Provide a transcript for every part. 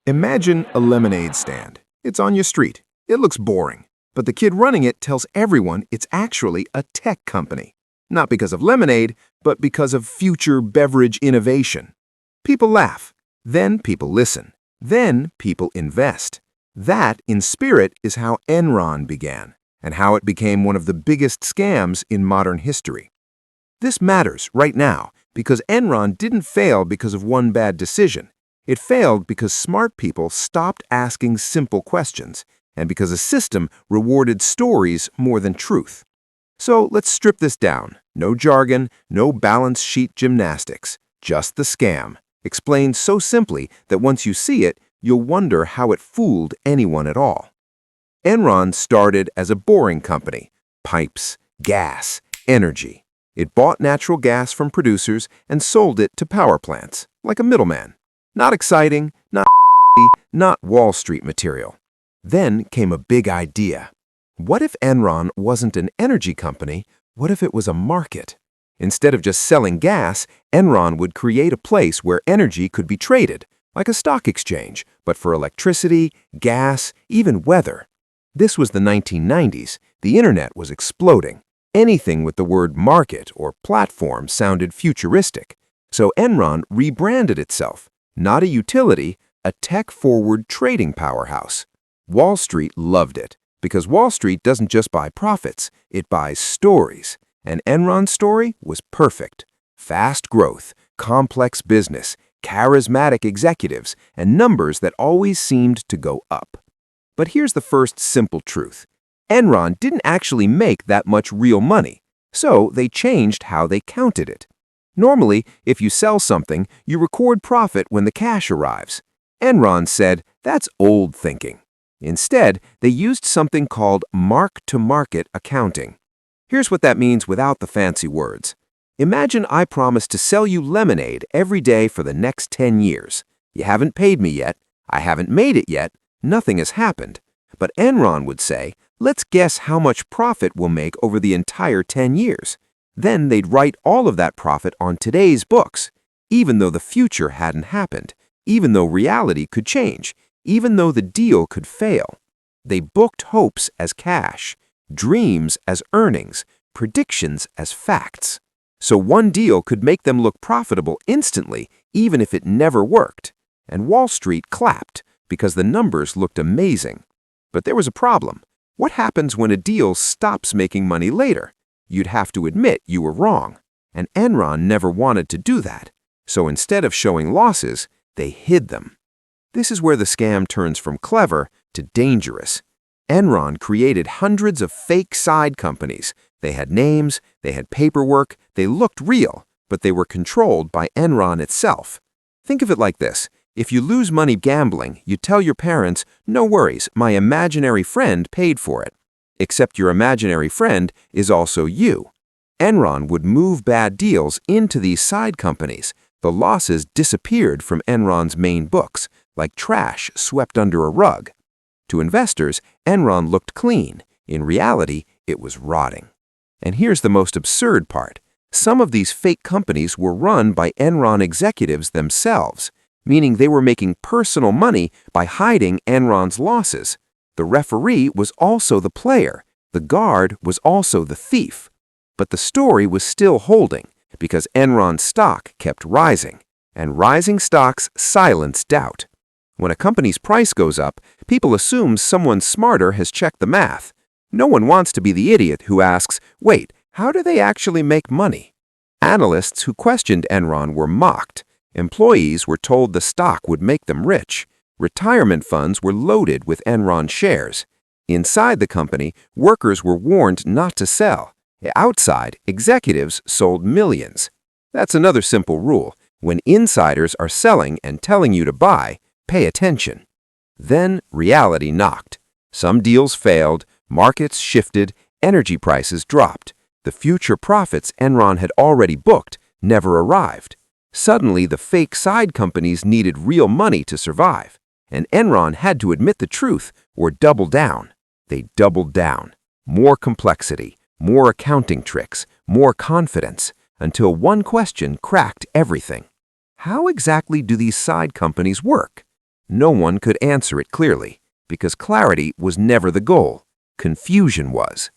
Imagine a lemonade stand. It's on your street. It looks boring, but the kid running it tells everyone it's actually a tech company. Not because of lemonade, but because of future beverage innovation. People laugh. Then people listen. Then people invest. That, in spirit, is how Enron began, and how it became one of the biggest scams in modern history. This matters right now because Enron didn't fail because of one bad decision. It failed because smart people stopped asking simple questions, and because a system rewarded stories more than truth. So let's strip this down. No jargon, no balance sheet gymnastics, just the scam, explained so simply that once you see it, you'll wonder how it fooled anyone at all. Enron started as a boring company: pipes, gas, energy. It bought natural gas from producers and sold it to power plants, like a middleman. Not exciting, not Wall Street material. Then came a big idea. What if Enron wasn't an energy company? What if it was a market? Instead of just selling gas, Enron would create a place where energy could be traded, like a stock exchange, but for electricity, gas, even weather. This was the 1990s. The internet was exploding. Anything with the word market or platform sounded futuristic. So Enron rebranded itself. Not a utility, a tech-forward trading powerhouse. Wall Street loved it, because Wall Street doesn't just buy profits, it buys stories. And Enron's story was perfect. Fast growth, complex business, charismatic executives, and numbers that always seemed to go up. But here's the first simple truth. Enron didn't actually make that much real money, so they changed how they counted it. Normally, if you sell something, you record profit when the cash arrives. Enron said, that's old thinking. Instead, they used something called mark-to-market accounting. Here's what that means without the fancy words. Imagine I promise to sell you lemonade every day for the next 10 years. You haven't paid me yet. I haven't made it yet. Nothing has happened. But Enron would say, let's guess how much profit we'll make over the entire 10 years. Then they'd write all of that profit on today's books, even though the future hadn't happened, even though reality could change, even though the deal could fail. They booked hopes as cash, dreams as earnings, predictions as facts. So one deal could make them look profitable instantly, even if it never worked. And Wall Street clapped because the numbers looked amazing. But there was a problem. What happens when a deal stops making money later? You'd have to admit you were wrong. And Enron never wanted to do that. So instead of showing losses, they hid them. This is where the scam turns from clever to dangerous. Enron created hundreds of fake side companies. They had names, they had paperwork, they looked real, but they were controlled by Enron itself. Think of it like this. If you lose money gambling, you tell your parents, no worries, my imaginary friend paid for it. Except your imaginary friend is also you. Enron would move bad deals into these side companies. The losses disappeared from Enron's main books, like trash swept under a rug. To investors, Enron looked clean. In reality, it was rotting. And here's the most absurd part. Some of these fake companies were run by Enron executives themselves, meaning they were making personal money by hiding Enron's losses. The referee was also the player. The guard was also the thief. But the story was still holding because Enron's stock kept rising, and rising stocks silence doubt. When a company's price goes up, people assume someone smarter has checked the math. No one wants to be the idiot who asks, wait, how do they actually make money? Analysts who questioned Enron were mocked. Employees were told the stock would make them rich. Retirement funds were loaded with Enron shares. Inside the company, workers were warned not to sell. Outside, executives sold millions. That's another simple rule. When insiders are selling and telling you to buy, pay attention. Then reality knocked. Some deals failed, markets shifted, energy prices dropped. The future profits Enron had already booked never arrived. Suddenly, the fake side companies needed real money to survive. And Enron had to admit the truth or double down. They doubled down. More complexity, more accounting tricks, more confidence, until one question cracked everything. How exactly do these side companies work? No one could answer it clearly, because clarity was never the goal. Confusion was.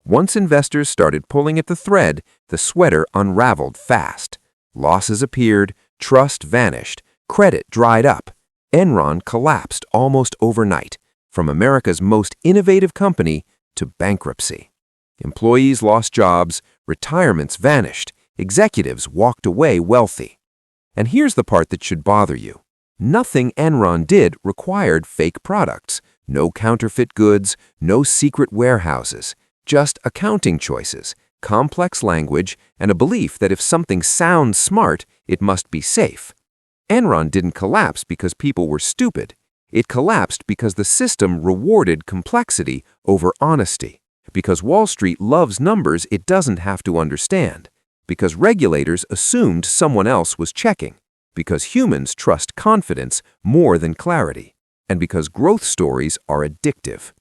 Once investors started pulling at the thread, the sweater unraveled fast. Losses appeared, trust vanished, credit dried up. Enron collapsed almost overnight, from America's most innovative company to bankruptcy. Employees lost jobs, retirements vanished, executives walked away wealthy. And here's the part that should bother you. Nothing Enron did required fake products, no counterfeit goods, no secret warehouses, just accounting choices, complex language, and a belief that if something sounds smart, it must be safe. Enron didn't collapse because people were stupid. It collapsed because the system rewarded complexity over honesty, because Wall Street loves numbers it doesn't have to understand, because regulators assumed someone else was checking, because humans trust confidence more than clarity, and because growth stories are addictive.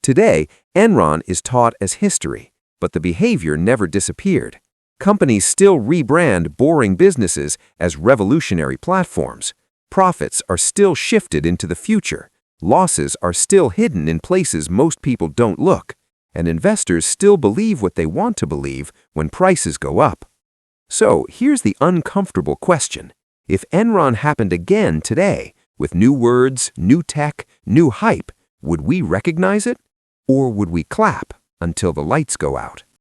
Today, Enron is taught as history, but the behavior never disappeared. Companies still rebrand boring businesses as revolutionary platforms. Profits are still shifted into the future. Losses are still hidden in places most people don't look. And investors still believe what they want to believe when prices go up. So here's the uncomfortable question. If Enron happened again today, with new words, new tech, new hype, would we recognize it? Or would we clap until the lights go out?